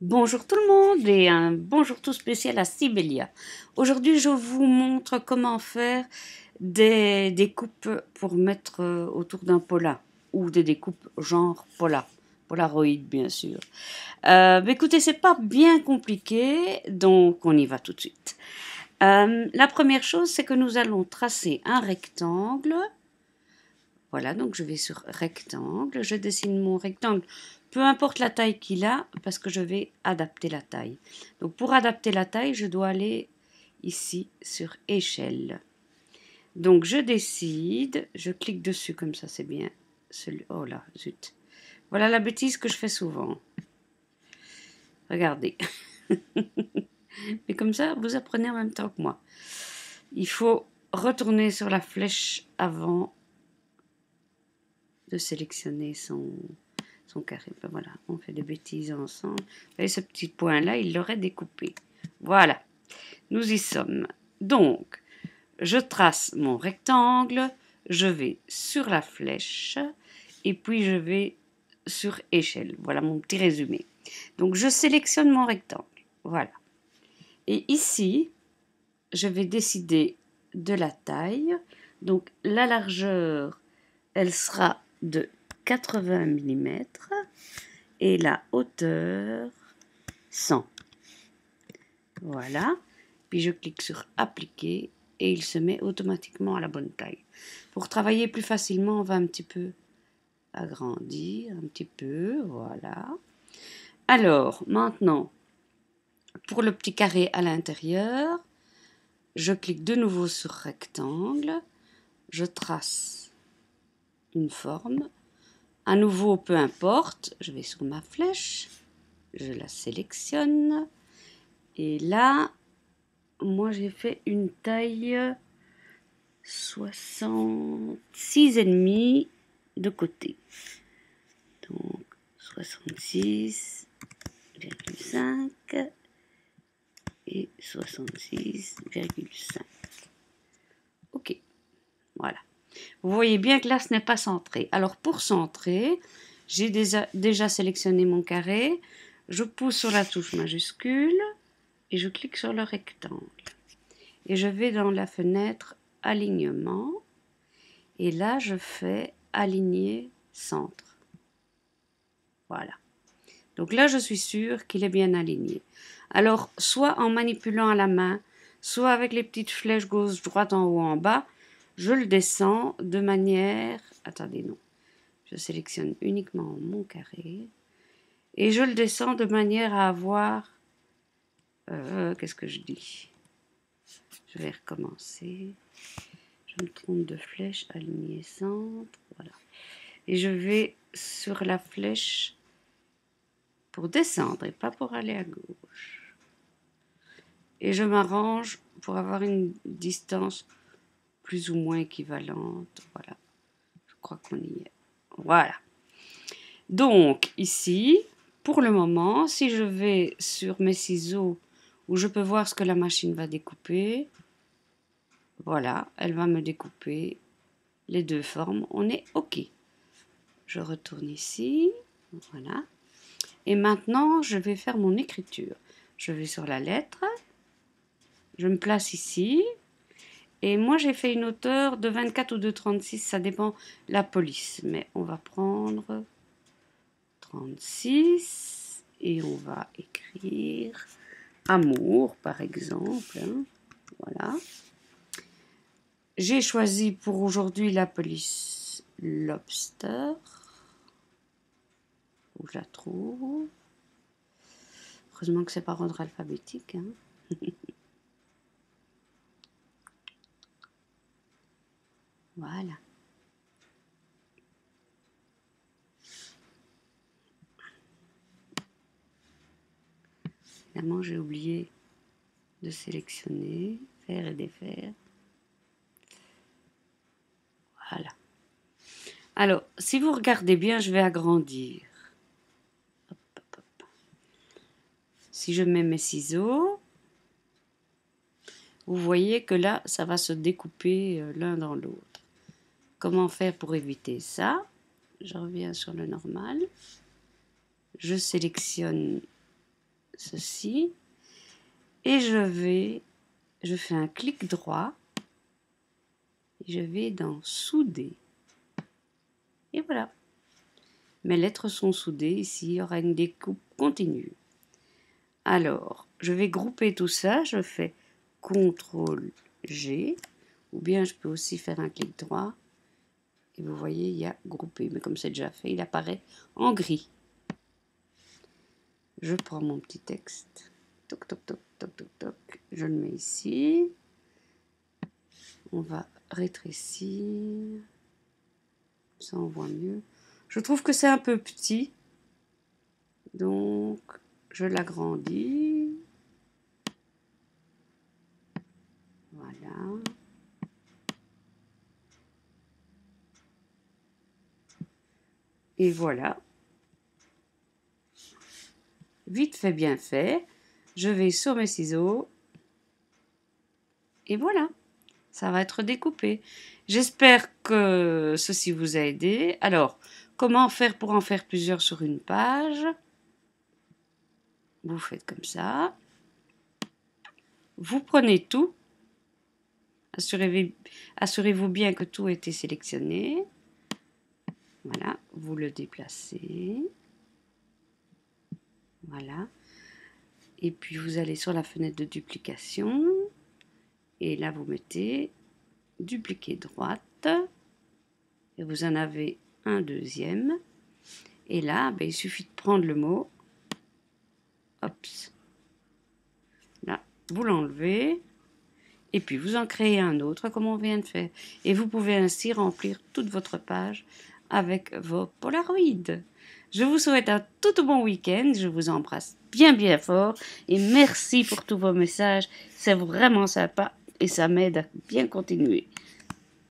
Bonjour tout le monde et un bonjour tout spécial à Sibélia. Aujourd'hui, je vous montre comment faire des découpes pour mettre autour d'un pola ou des découpes genre Polaroid bien sûr. Écoutez, c'est pas bien compliqué, donc on y va tout de suite. La première chose, c'est que nous allons tracer un rectangle. Voilà, donc je vais sur rectangle, je dessine mon rectangle, peu importe la taille qu'il a, parce que je vais adapter la taille. Donc pour adapter la taille, je dois aller ici sur échelle. Donc je décide, je clique dessus comme ça, c'est bien. Oh là, zut. Voilà la bêtise que je fais souvent. Regardez. Mais comme ça, vous apprenez en même temps que moi. Il faut retourner sur la flèche avant de sélectionner son carré. Ben voilà, on fait des bêtises ensemble. Vous voyez, ce petit point-là, il l'aurait découpé. Voilà, nous y sommes. Donc, je trace mon rectangle, je vais sur la flèche et puis je vais sur échelle. Voilà mon petit résumé. Donc, je sélectionne mon rectangle. Voilà. Et ici, je vais décider de la taille. Donc, la largeur, elle sera de 80 mm et la hauteur 100. Voilà. Puis je clique sur appliquer et il se met automatiquement à la bonne taille. Pour travailler plus facilement, on va un petit peu agrandir, un petit peu, voilà. Alors, maintenant, pour le petit carré à l'intérieur, je clique de nouveau sur rectangle, je trace une forme. À nouveau, peu importe, je vais sur ma flèche, je la sélectionne. Et là, moi j'ai fait une taille 66,5 de côté. Donc 66,5 et 66,5. Ok, voilà. Vous voyez bien que là ce n'est pas centré. Alors pour centrer, j'ai déjà sélectionné mon carré. Je pousse sur la touche majuscule et je clique sur le rectangle. Et je vais dans la fenêtre alignement et là je fais aligner centre. Voilà. Donc là je suis sûre qu'il est bien aligné. Alors soit en manipulant à la main, soit avec les petites flèches gauche, droite, en haut, en bas, je le descends de manière... Attendez, non. Je sélectionne uniquement mon carré et je le descends de manière à avoir... qu'est-ce que je dis? Je vais recommencer. Je me trompe de flèche, aligner centre, voilà. Et je vais sur la flèche pour descendre et pas pour aller à gauche. Et je m'arrange pour avoir une distance plus ou moins équivalente. Voilà, je crois qu'on y est. Voilà. Donc ici, pour le moment, si je vais sur mes ciseaux où je peux voir ce que la machine va découper, voilà, elle va me découper les deux formes. On est OK. Je retourne ici, voilà. Et maintenant, je vais faire mon écriture. Je vais sur la lettre, je me place ici. Et moi, j'ai fait une hauteur de 24 ou de 36, ça dépend la police. Mais on va prendre 36 et on va écrire amour, par exemple. Hein. Voilà. J'ai choisi pour aujourd'hui la police Lobster. Où je la trouve. Heureusement que c'est par ordre alphabétique. Hein. Voilà. Évidemment, j'ai oublié de sélectionner, faire et défaire. Voilà. Alors, si vous regardez bien, je vais agrandir. Hop, hop, hop. Si je mets mes ciseaux, vous voyez que là, ça va se découper l'un dans l'autre. Comment faire pour éviter ça? Je reviens sur le normal. Je sélectionne ceci. Et je fais un clic droit. Et je vais dans souder. Et voilà. Mes lettres sont soudées. Ici, il y aura une découpe continue. Alors, je vais grouper tout ça. Je fais CTRL G. Ou bien je peux aussi faire un clic droit. Et vous voyez, il y a groupé. Mais comme c'est déjà fait, il apparaît en gris. Je prends mon petit texte. Toc, toc, toc, toc, toc, toc. Je le mets ici. On va rétrécir. Ça, on voit mieux. Je trouve que c'est un peu petit. Donc, je l'agrandis. Voilà. Et voilà. Vite fait, bien fait. Je vais sur mes ciseaux. Et voilà. Ça va être découpé. J'espère que ceci vous a aidé. Alors, comment faire pour en faire plusieurs sur une page? Vous faites comme ça. Vous prenez tout. Assurez-vous bien que tout a été sélectionné. Voilà, vous le déplacez. Voilà. Et puis vous allez sur la fenêtre de duplication. Et là, vous mettez dupliquer droite. Et vous en avez un deuxième. Et là, ben, il suffit de prendre le mot. Hop. Là, vous l'enlevez. Et puis vous en créez un autre comme on vient de faire. Et vous pouvez ainsi remplir toute votre page avec vos Polaroids. Je vous souhaite un tout bon week-end. Je vous embrasse bien bien fort. Et merci pour tous vos messages. C'est vraiment sympa et ça m'aide à bien continuer.